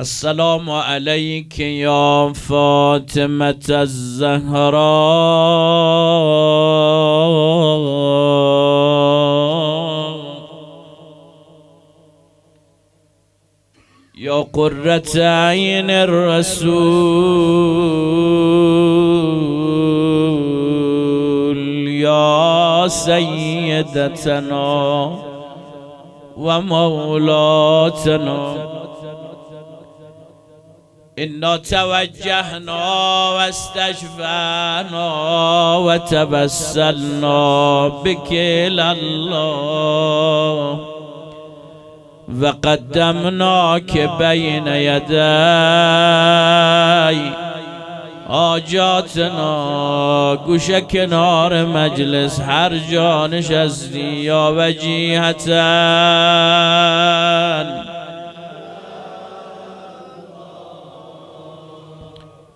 السلام عليك يا فاطمة الزهراء يا قرة عين الرسول يا سيدتنا ومولاتنا إنا توجهنا واستشفعنا وتبسلنا بك إلى الله وقدمناك بين يدي حاجاتنا. گوشه کنار مجلس هر جا نشستی یا وجیهتن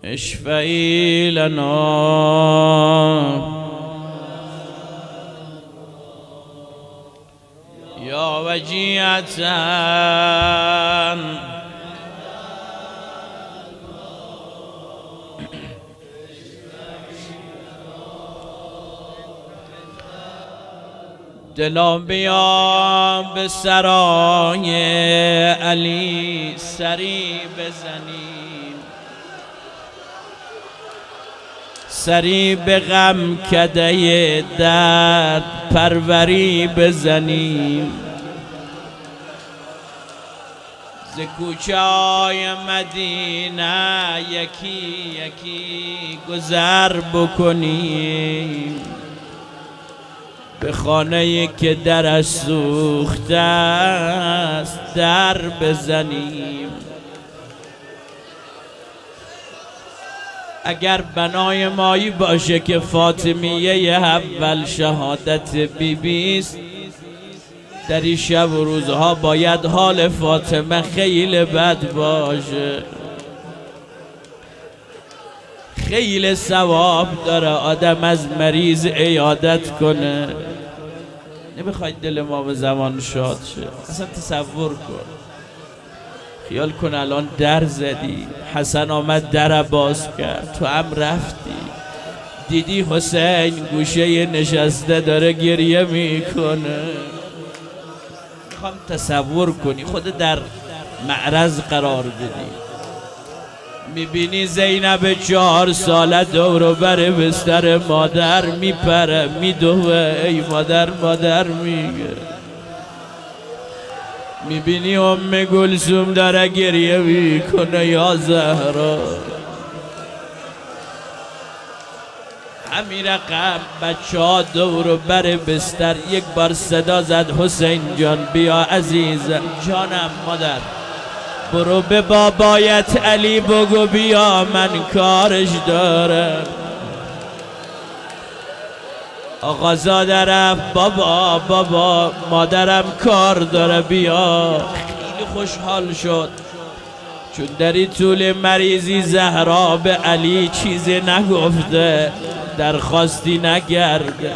اشفعي لنا يا وجيهة دلم بیام به سرای علی سری بزنیم، سری به غم کده درد پروری بزنیم، ز کوچه های مدینه یکی یکی گذر بکنیم، به خانه‌ای که درش سوخته است در بزنیم. اگر بنای مایی باشه که فاطمیه اول شهادت بیبی است، در این شب و روزها باید حال فاطمه خیلی بد باشه. خیلی ثواب داره آدم از مریض عیادت کنه. نمیخواید دل ما به زمان شاد شه؟ اصلا تصور کن، خیال کن الان در زدی، حسن آمد در باز کرد، تو هم رفتی دیدی حسین گوشه نشسته داره گریه میکنه. میخوام تصور کنی خود در معرض قرار بدی، میبینی زینب 4 ساله دور بر بستر مادر میپره میدوه، ای مادر مادر میگه. میبینی ام گلسوم داره گریه میکنه، یا زهرا. همین رقم بچه ها دور بر بستر یک بار صدا زد حسین جان بیا عزیزم. جانم مادر. برو به بابایت علی بگو بیا من کارش دارم. آقا زاده رفت بابا مادرم کار داره بیا. خیلی خوشحال شد چون در این طول مریضی زهرا به علی چیزی نگفته، درخواستی نگرده.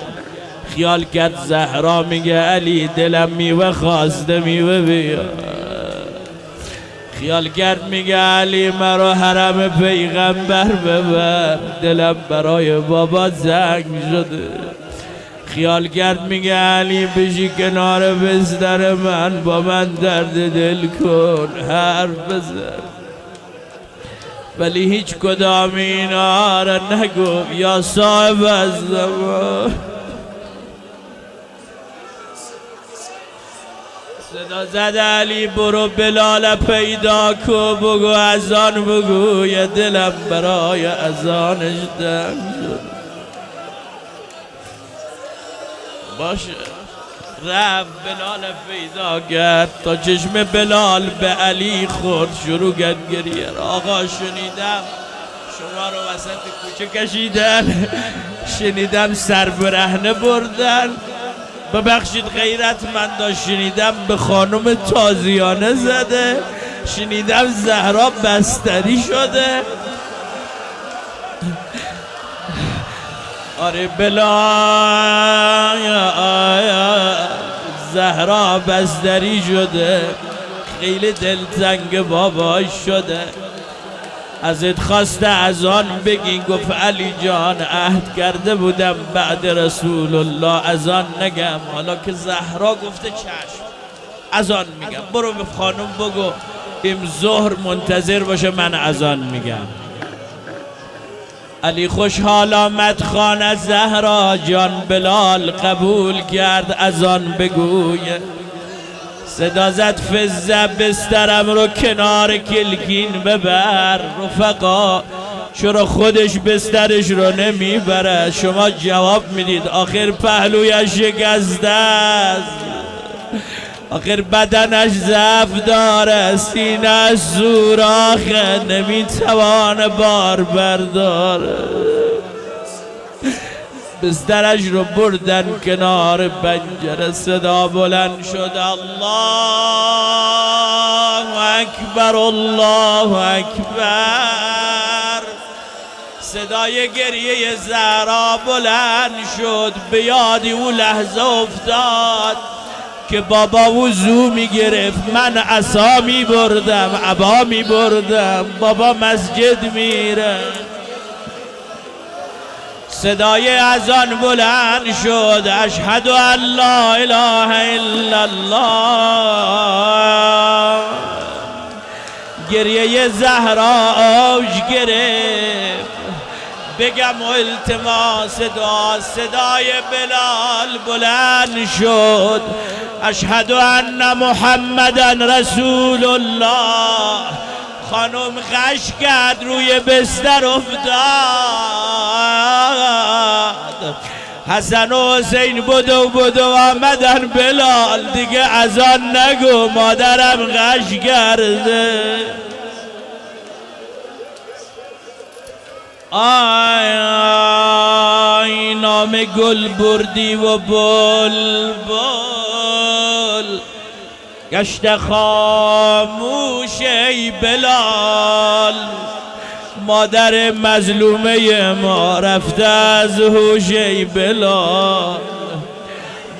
خیال کرد زهرا میگه علی دلم میوه خواسته میوه بیا. خیال کرد میگه علی مرا حرم پیغمبر ببر، دلم برای بابا زنگ شده. خیال کرد میگه علی بشی کنار بستر من با من درد دل کن حرف بزن، ولی هیچ کدام اینا را نگفت. یا صاحب الزمان صدا زد علی برو بلال پیدا کو بگو اذان بگو، یه دلم برای اذانش تنگ شد. باشه رفت بلال پیدا کرد، تا چشم بلال به علی خورد شروع کرد گریه. آقا شنیدم شما رو وسط کوچه کشیدن، شنیدم سر برهنه بردن، ببخشید غیرتمندا شنیدم به خانم تازیانه زده، شنیدم زهرا بستری شده. آره بلا زهرا بستری شده. خیلی دلتنگ باباش شده، ازت خواسته اذان بگین. گفت علی جان عهد کرده بودم بعد رسول الله اذان نگم، حالا که زهرا گفته چشم اذان میگم. برو به خانم بگو این ظهر منتظر باشه من اذان میگم. علی خوشحال آمد خانه، زهرا جان بلال قبول کرد اذان بگویه. صدا زد فزه بسترم رو کنار کلکین ببر. رفقا چرا خودش بسترش رو نمیبره؟ شما جواب میدید آخر پهلویش شکسته است، آخر بدنش ضعف داره، سینه سوراخه نمیتوانه بار برداره. بسترش رو بردن کنار پنجره. صدا بلند شد الله اکبر الله اکبر. صدای گریه زهرا بلند شد. به یادی او لحظه افتاد که بابا وضو میگرفت، من عصا میبردم، عبا میبردم، بابا مسجد میره. صدای اذان بلند شد. اشهد ان لا اله الا الله. گریه زهرا اوج گرفت. بگم و التماس دعا. صدای بلال بلند شد. اشهد ان محمدا رسول الله. خانم غش کرد، روی بستر افتاد. حسن و حسین بدو آمدن. بلال دیگه اذان نگو مادرم غش کرده. آی آی نام گل بردی و بلبل گشت خاموش ای بلال. مادر مظلومه ما رفته از هوش ای بلال.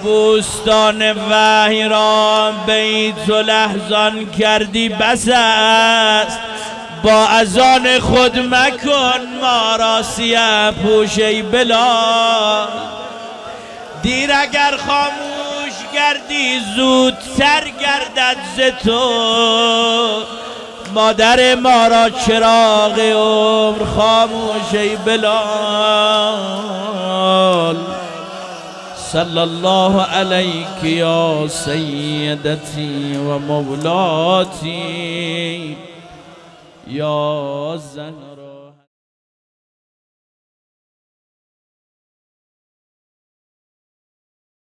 بوستان وحی را بیت و لحظان کردی بس است، با اذان خود مکن ما را سیه پوش ای بلال. دیر اگر خاموش گردی زودتر گردد ز تو، مادر ما را چراغ عمر خاموش ای بلال. صلی الله علیک یا سیدتی و مولاتی یا زهرا.